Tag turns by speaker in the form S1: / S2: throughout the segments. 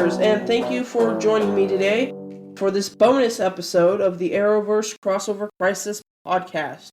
S1: listeners, and thank you for joining me today for this bonus episode of the Arrowverse Crossover Crisis Podcast.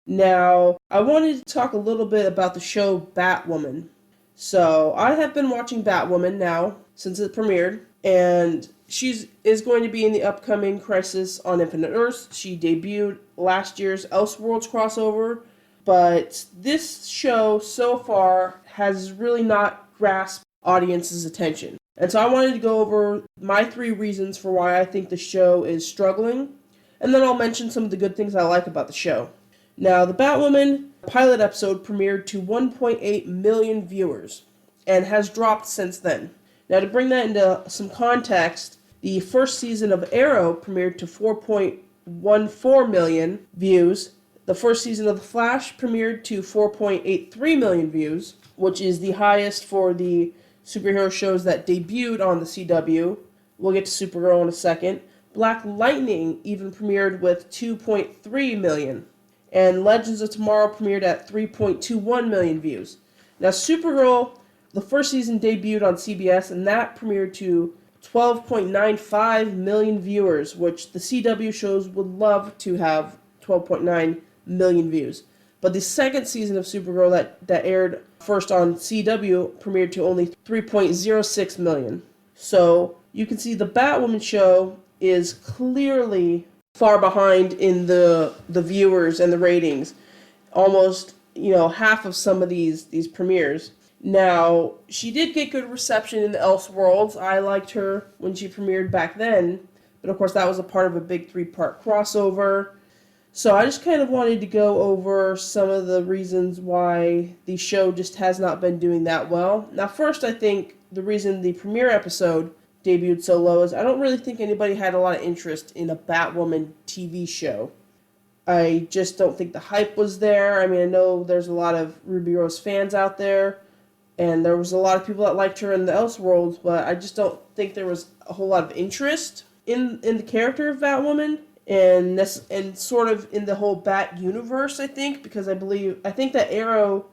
S1: Now, I wanted to talk a little bit about the show Batwoman. So, I have been watching Batwoman now since it premiered, and she is going to be in the upcoming Crisis on Infinite Earths. She debuted last year's Elseworlds crossover, but this show so far has really not grasped audience's attention. And so I wanted to go over my 3 reasons for why I think the show is struggling, and then I'll mention some of the good things I like about the show. Now, the Batwoman pilot episode premiered to 1.8 million viewers, and has dropped since then. Now, to bring that into some context, the first season of Arrow premiered to 4.14 million views. The first season of The Flash premiered to 4.83 million views, which is the highest for the superhero shows that debuted on the CW. We'll get to Supergirl in a second. Black Lightning even premiered with 2.3 million. And Legends of Tomorrow premiered at 3.21 million views. Now, Supergirl, the first season debuted on CBS, and that premiered to 12.95 million viewers, which the CW shows would love to have 12.9 million views. But the second season of Supergirl that aired first on CW premiered to only 3.06 million. So you can see the Batwoman show is clearly far behind in the viewers and the ratings. Almost, half of some of these premieres. Now, she did get good reception in the Elseworlds. I liked her when she premiered back then. But of course that was a part of a big 3-part crossover. So I just kind of wanted to go over some of the reasons why the show just has not been doing that well. Now, first, I think the reason the premiere episode debuted so low is I don't really think anybody had a lot of interest in a Batwoman TV show. I just don't think the hype was there. I mean, I know there's a lot of Ruby Rose fans out there, and there was a lot of people that liked her in the Elseworlds, but I just don't think there was a whole lot of interest in the character of Batwoman. And sort of in the whole Bat universe, I think, because I think that Arrow,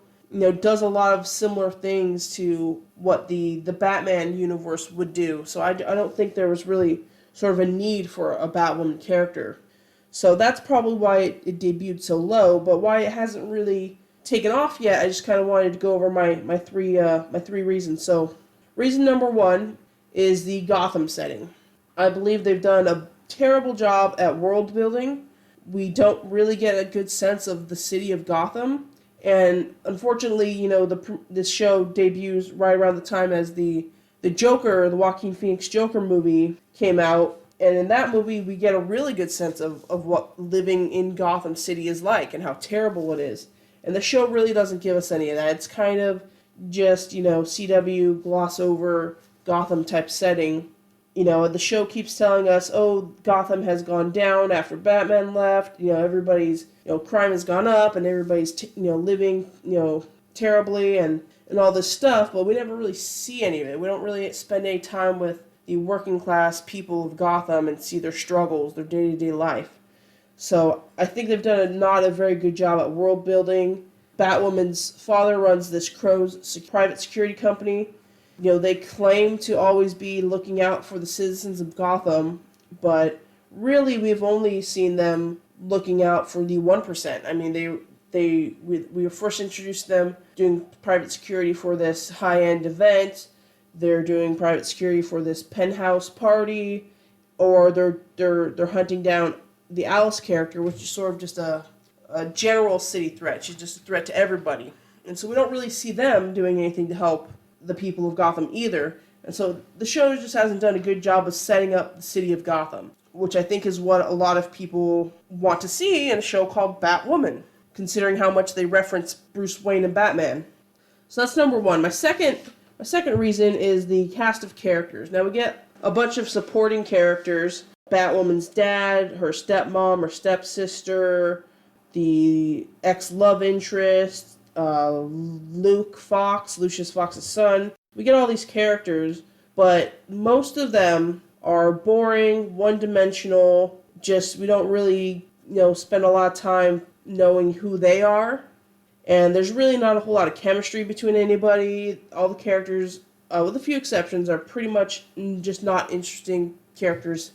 S1: does a lot of similar things to what the Batman universe would do. So I don't think there was really sort of a need for a Batwoman character. So that's probably why it debuted so low, but why it hasn't really taken off yet, I just kind of wanted to go over my three reasons. So reason number 1 is the Gotham setting. I believe they've done a terrible job at world building. We don't really get a good sense of the city of Gotham, and unfortunately, this show debuts right around the time as the Joker, the Joaquin Phoenix Joker movie came out, and in that movie we get a really good sense of what living in Gotham City is like and how terrible it is. And the show really doesn't give us any of that. It's kind of just, CW gloss over Gotham type setting. The show keeps telling us, Gotham has gone down after Batman left. Everybody's, crime has gone up and everybody's, living, terribly and all this stuff. But we never really see any of it. We don't really spend any time with the working class people of Gotham and see their struggles, their day-to-day life. So I think they've done not a very good job at world building. Batwoman's father runs this Crow's private security company. They claim to always be looking out for the citizens of Gotham, but really we've only seen them looking out for the 1%. I mean, we were first introduced to them doing private security for this high-end event. They're doing private security for this penthouse party, or they're hunting down the Alice character, which is sort of just a general city threat. She's just a threat to everybody. And so we don't really see them doing anything to help the people of Gotham either. And so the show just hasn't done a good job of setting up the city of Gotham, which I think is what a lot of people want to see in a show called Batwoman, considering how much they reference Bruce Wayne and Batman. So that's number 1. My second reason is the cast of characters. Now we get a bunch of supporting characters. Batwoman's dad, her stepmom or stepsister, the ex-love interest, Lucius Fox's son. We get all these characters, but most of them are boring, one-dimensional, we don't really, spend a lot of time knowing who they are. And there's really not a whole lot of chemistry between anybody. All the characters with a few exceptions, are pretty much just not interesting characters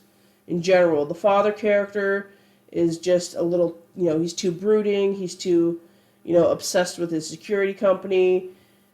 S1: in general. The father character is just a little, he's too brooding, he's too, obsessed with his security company.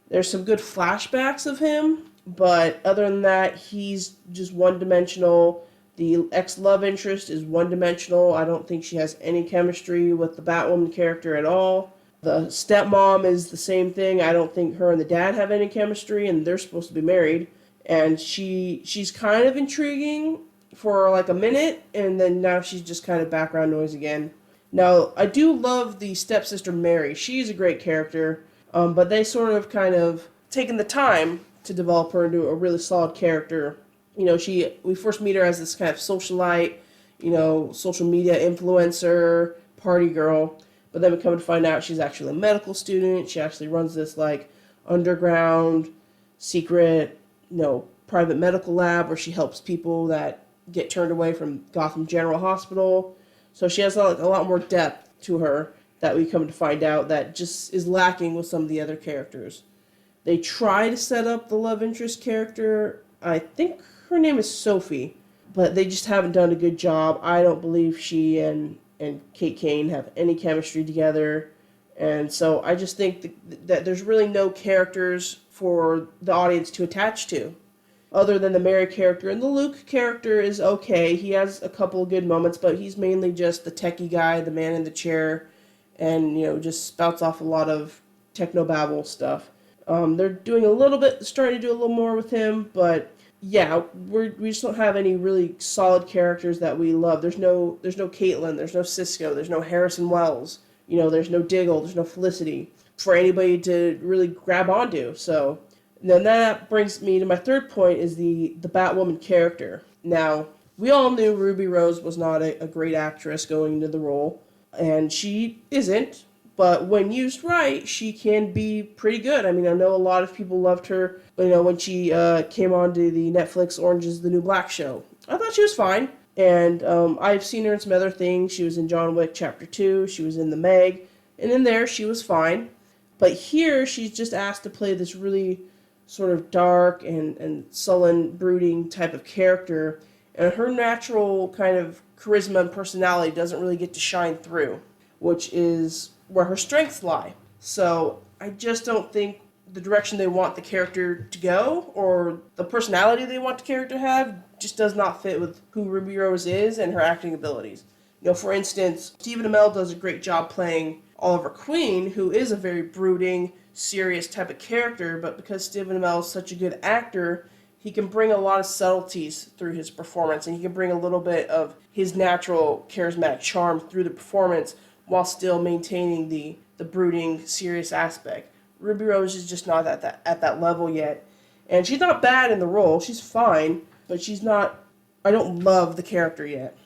S1: There's some good flashbacks of him, but other than that, he's just one-dimensional. The ex-love interest is one-dimensional. I don't think she has any chemistry with the Batwoman character at all. The stepmom is the same thing. I don't think her and the dad have any chemistry, and they're supposed to be married. And she's kind of intriguing for like a minute, and then now she's just kind of background noise again. Now, I do love the stepsister Mary. She's a great character, but they sort of kind of taken the time to develop her into a really solid character. We first meet her as this kind of socialite, social media influencer, party girl. But then we come to find out she's actually a medical student. She actually runs this like underground, secret, private medical lab where she helps people that get turned away from Gotham General Hospital. So she has a lot more depth to her that we come to find out that just is lacking with some of the other characters. They try to set up the love interest character. I think her name is Sophie, but they just haven't done a good job. I don't believe she and Kate Kane have any chemistry together. And so I just think that there's really no characters for the audience to attach to, other than the Mary character. And the Luke character is okay. He has a couple of good moments, but he's mainly just the techie guy, the man in the chair, and, just spouts off a lot of technobabble stuff. They're starting to do a little more with him, but yeah, we just don't have any really solid characters that we love. There's no Caitlin, there's no Cisco, there's no Harrison Wells, there's no Diggle, there's no Felicity for anybody to really grab onto. So then that brings me to my third point, is the Batwoman character. Now, we all knew Ruby Rose was not a great actress going into the role, and she isn't. But when used right, she can be pretty good. I mean, I know a lot of people loved her, when she came on to the Netflix Orange is the New Black show. I thought she was fine. And I've seen her in some other things. She was in John Wick Chapter 2. She was in The Meg. And in there, she was fine. But here, she's just asked to play this really sort of dark and sullen, brooding type of character. And her natural kind of charisma and personality doesn't really get to shine through, which is where her strengths lie. So I just don't think the direction they want the character to go, or the personality they want the character to have, just does not fit with who Ruby Rose is and her acting abilities. For instance, Stephen Amell does a great job playing Oliver Queen, who is a very brooding, serious type of character, but because Stephen Amell is such a good actor, he can bring a lot of subtleties through his performance, and he can bring a little bit of his natural charismatic charm through the performance while still maintaining the brooding, serious aspect. Ruby Rose is just not at that level yet. And she's not bad in the role. She's fine, but I don't love the character yet.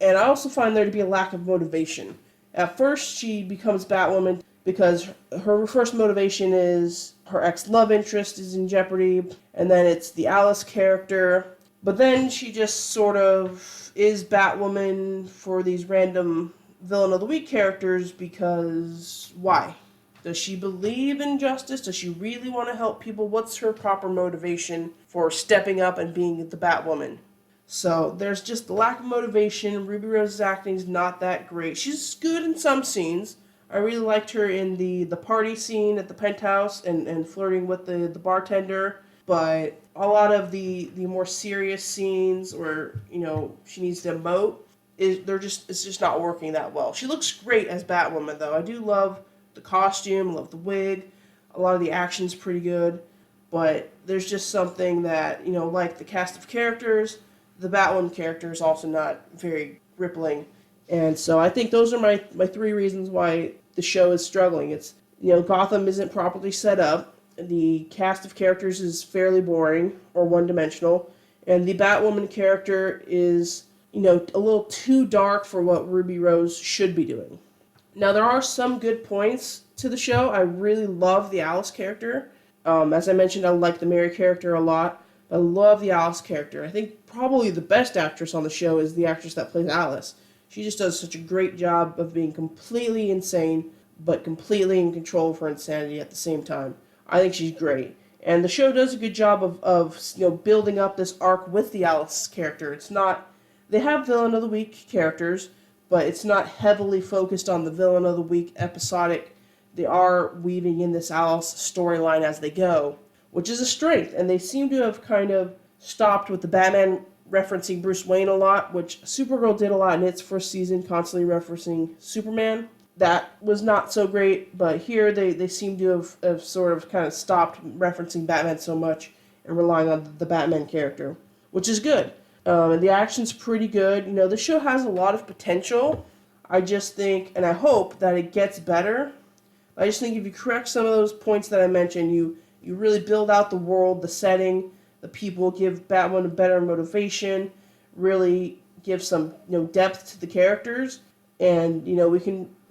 S1: And I also find there to be a lack of motivation. At first, she becomes Batwoman because her first motivation is her ex-love interest is in jeopardy, and then it's the Alice character. But then she just sort of is Batwoman for these random Villain of the Week characters because why? Does she believe in justice? Does she really want to help people? What's her proper motivation for stepping up and being the Batwoman? So there's just the lack of motivation. Ruby Rose's acting is not that great. She's good in some scenes. I really liked her in the party scene at the penthouse and flirting with the bartender. But a lot of the more serious scenes where, she needs to emote, it's just not working that well. She looks great as Batwoman, though. I do love the costume, love the wig. A lot of the action's pretty good. But there's just something that, like the cast of characters, the Batwoman character is also not very rippling. And so I think those are my three reasons why the show is struggling. It's, Gotham isn't properly set up. The cast of characters is fairly boring or one-dimensional. And the Batwoman character is, a little too dark for what Ruby Rose should be doing. Now, there are some good points to the show. I really love the Alice character. As I mentioned, I like the Mary character a lot. But I love the Alice character. I think probably the best actress on the show is the actress that plays Alice. She just does such a great job of being completely insane, but completely in control of her insanity at the same time. I think she's great. And the show does a good job of building up this arc with the Alice character. It's not, they have Villain of the Week characters, but it's not heavily focused on the Villain of the Week episodic. They are weaving in this Alice storyline as they go, which is a strength. And they seem to have kind of stopped with the Batman referencing Bruce Wayne a lot, which Supergirl did a lot in its first season, constantly referencing Superman. That was not so great, but here they seem to have sort of kind of stopped referencing Batman so much and relying on the Batman character, which is good. And the action's pretty good. The show has a lot of potential. I just think, and I hope, that it gets better. I just think if you correct some of those points that I mentioned, you really build out the world, the setting, the people, give Batwoman a better motivation, really give some depth to the characters, and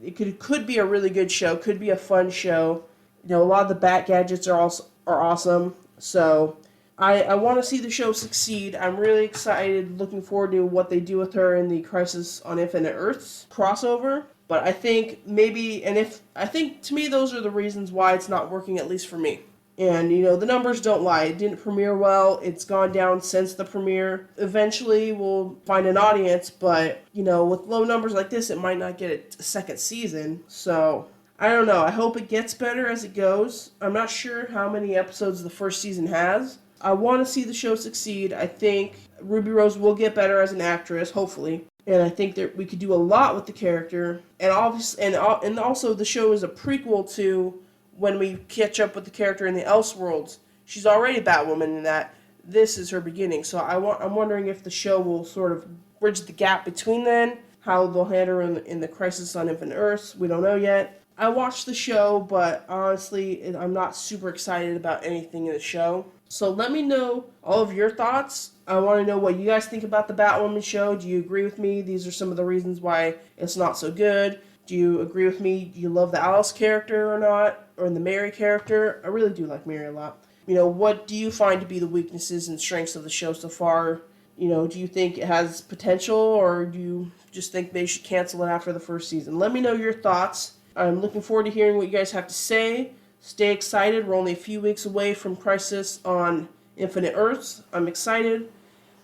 S1: it could be a really good show, could be a fun show. A lot of the Bat gadgets are awesome, so I want to see the show succeed. I'm really excited, looking forward to what they do with her in the Crisis on Infinite Earths crossover. But I think to me those are the reasons why it's not working, at least for me. And, the numbers don't lie. It didn't premiere well. It's gone down since the premiere. Eventually, we'll find an audience, but, with low numbers like this, it might not get a second season. So, I don't know. I hope it gets better as it goes. I'm not sure how many episodes the first season has. I want to see the show succeed. I think Ruby Rose will get better as an actress, hopefully. And I think that we could do a lot with the character. And also, the show is a prequel to when we catch up with the character in the Elseworlds. She's already Batwoman in that. This is her beginning. So I'm wondering if the show will sort of bridge the gap between then, how they'll handle her in the Crisis on Infinite Earths. We don't know yet. I watched the show, but honestly, I'm not super excited about anything in the show. So let me know all of your thoughts. I want to know what you guys think about the Batwoman show. Do you agree with me? These are some of the reasons why it's not so good. Do you agree with me? Do you love the Alice character or not? Or the Mary character? I really do like Mary a lot. What do you find to be the weaknesses and strengths of the show so far? Do you think it has potential, or do you just think they should cancel it after the first season? Let me know your thoughts. I'm looking forward to hearing what you guys have to say. Stay excited. We're only a few weeks away from Crisis on Infinite Earths. I'm excited.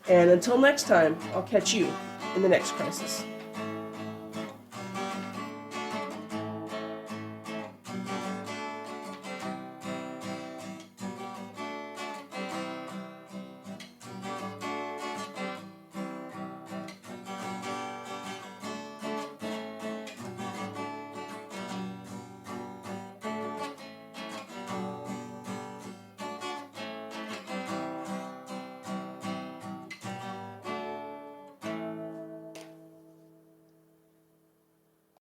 S1: And until next time, I'll catch you in the next Crisis.